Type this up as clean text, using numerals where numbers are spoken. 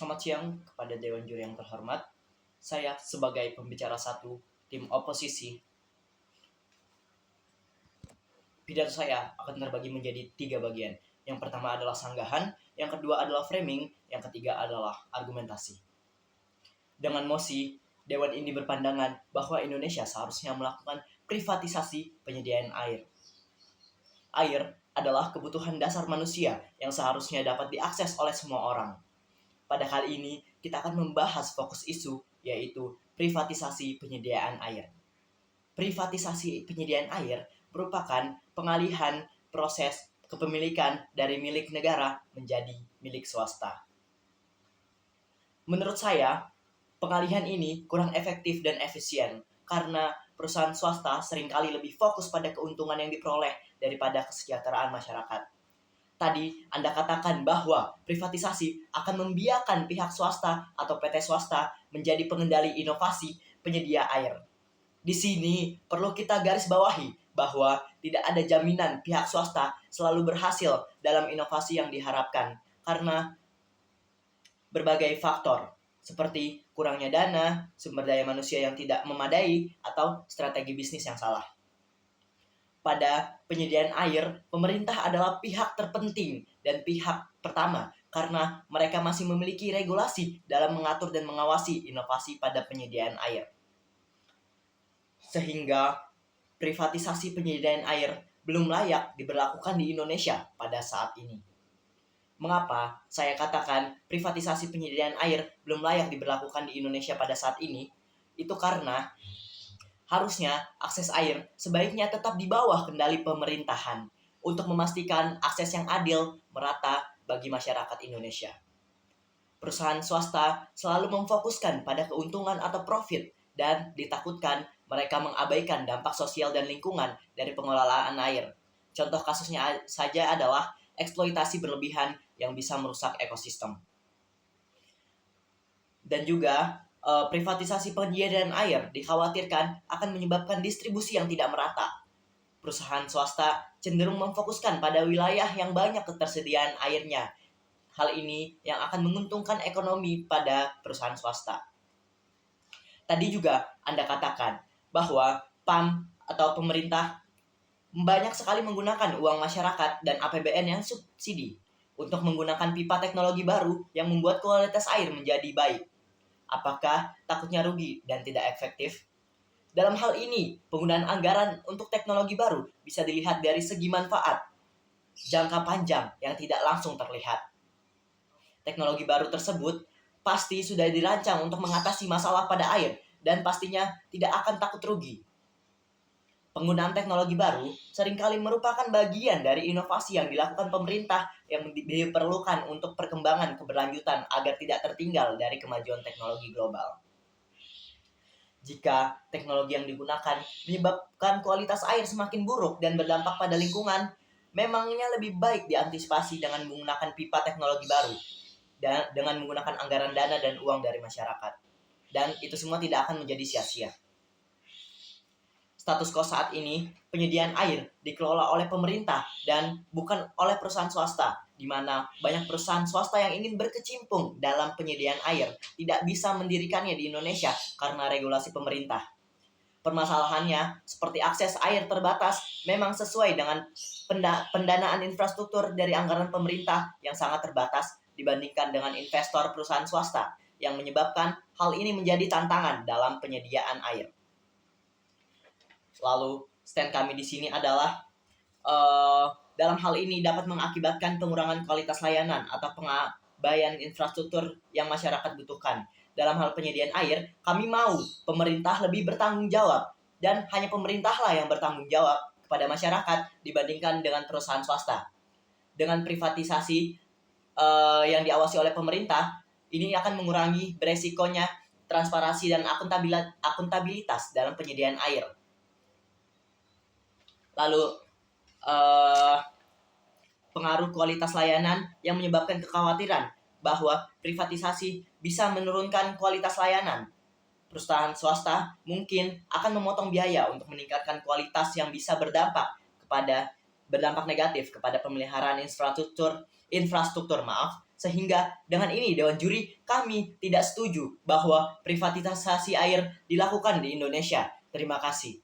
Selamat siang kepada Dewan Juri yang terhormat. Saya sebagai pembicara satu tim oposisi. Pidato saya akan terbagi menjadi 3 bagian. Yang pertama adalah sanggahan, yang kedua adalah framing, yang ketiga adalah argumentasi. Dengan mosi, Dewan ini berpandangan bahwa Indonesia seharusnya melakukan privatisasi penyediaan air. Air adalah kebutuhan dasar manusia yang seharusnya dapat diakses oleh semua orang. Pada kali ini, kita akan membahas fokus isu, yaitu privatisasi penyediaan air. Privatisasi penyediaan air merupakan pengalihan proses kepemilikan dari milik negara menjadi milik swasta. Menurut saya, pengalihan ini kurang efektif dan efisien karena perusahaan swasta seringkali lebih fokus pada keuntungan yang diperoleh daripada kesejahteraan masyarakat. Tadi Anda katakan bahwa privatisasi akan membiarkan pihak swasta atau PT swasta menjadi pengendali inovasi penyedia air. Di sini perlu kita garis bawahi bahwa tidak ada jaminan pihak swasta selalu berhasil dalam inovasi yang diharapkan karena berbagai faktor seperti kurangnya dana, sumber daya manusia yang tidak memadai, atau strategi bisnis yang salah. Pada penyediaan air, pemerintah adalah pihak terpenting dan pihak pertama karena mereka masih memiliki regulasi dalam mengatur dan mengawasi inovasi pada penyediaan air. Sehingga privatisasi penyediaan air belum layak diberlakukan di Indonesia pada saat ini. Mengapa saya katakan privatisasi penyediaan air belum layak diberlakukan di Indonesia pada saat ini? Itu karena harusnya akses air sebaiknya tetap di bawah kendali pemerintahan untuk memastikan akses yang adil, merata bagi masyarakat Indonesia. Perusahaan swasta selalu memfokuskan pada keuntungan atau profit dan ditakutkan mereka mengabaikan dampak sosial dan lingkungan dari pengelolaan air. Contoh kasusnya saja adalah eksploitasi berlebihan yang bisa merusak ekosistem. Dan juga privatisasi penyediaan air dikhawatirkan akan menyebabkan distribusi yang tidak merata. Perusahaan swasta cenderung memfokuskan pada wilayah yang banyak ketersediaan airnya. Hal ini yang akan menguntungkan ekonomi pada perusahaan swasta. Tadi juga Anda katakan bahwa PAM atau pemerintah banyak sekali menggunakan uang masyarakat dan APBN yang subsidi untuk menggunakan pipa teknologi baru yang membuat kualitas air menjadi baik. Apakah takutnya rugi dan tidak efektif? Dalam hal ini, penggunaan anggaran untuk teknologi baru bisa dilihat dari segi manfaat jangka panjang yang tidak langsung terlihat. Teknologi baru tersebut pasti sudah dirancang untuk mengatasi masalah pada air dan pastinya tidak akan takut rugi. Penggunaan teknologi baru seringkali merupakan bagian dari inovasi yang dilakukan pemerintah yang diperlukan untuk perkembangan keberlanjutan agar tidak tertinggal dari kemajuan teknologi global. Jika teknologi yang digunakan menyebabkan kualitas air semakin buruk dan berdampak pada lingkungan, memangnya lebih baik diantisipasi dengan menggunakan pipa teknologi baru dan dengan menggunakan anggaran dana dan uang dari masyarakat. Dan itu semua tidak akan menjadi sia-sia. Status quo saat ini, penyediaan air dikelola oleh pemerintah dan bukan oleh perusahaan swasta, di mana banyak perusahaan swasta yang ingin berkecimpung dalam penyediaan air tidak bisa mendirikannya di Indonesia karena regulasi pemerintah. Permasalahannya, seperti akses air terbatas, memang sesuai dengan pendanaan infrastruktur dari anggaran pemerintah yang sangat terbatas dibandingkan dengan investor perusahaan swasta, yang menyebabkan hal ini menjadi tantangan dalam penyediaan air. Lalu stand kami di sini adalah dalam hal ini dapat mengakibatkan pengurangan kualitas layanan atau pengabaian infrastruktur yang masyarakat butuhkan. Dalam hal penyediaan air, kami mau pemerintah lebih bertanggung jawab dan hanya pemerintahlah yang bertanggung jawab kepada masyarakat dibandingkan dengan perusahaan swasta. Dengan privatisasi yang diawasi oleh pemerintah, ini akan mengurangi beresikonya transparansi dan akuntabilitas dalam penyediaan air. Lalu pengaruh kualitas layanan yang menyebabkan kekhawatiran bahwa privatisasi bisa menurunkan kualitas layanan. Perusahaan swasta mungkin akan memotong biaya untuk meningkatkan kualitas yang bisa berdampak negatif kepada pemeliharaan infrastruktur Sehingga dengan ini Dewan Juri kami tidak setuju bahwa privatisasi air dilakukan di Indonesia. Terima kasih.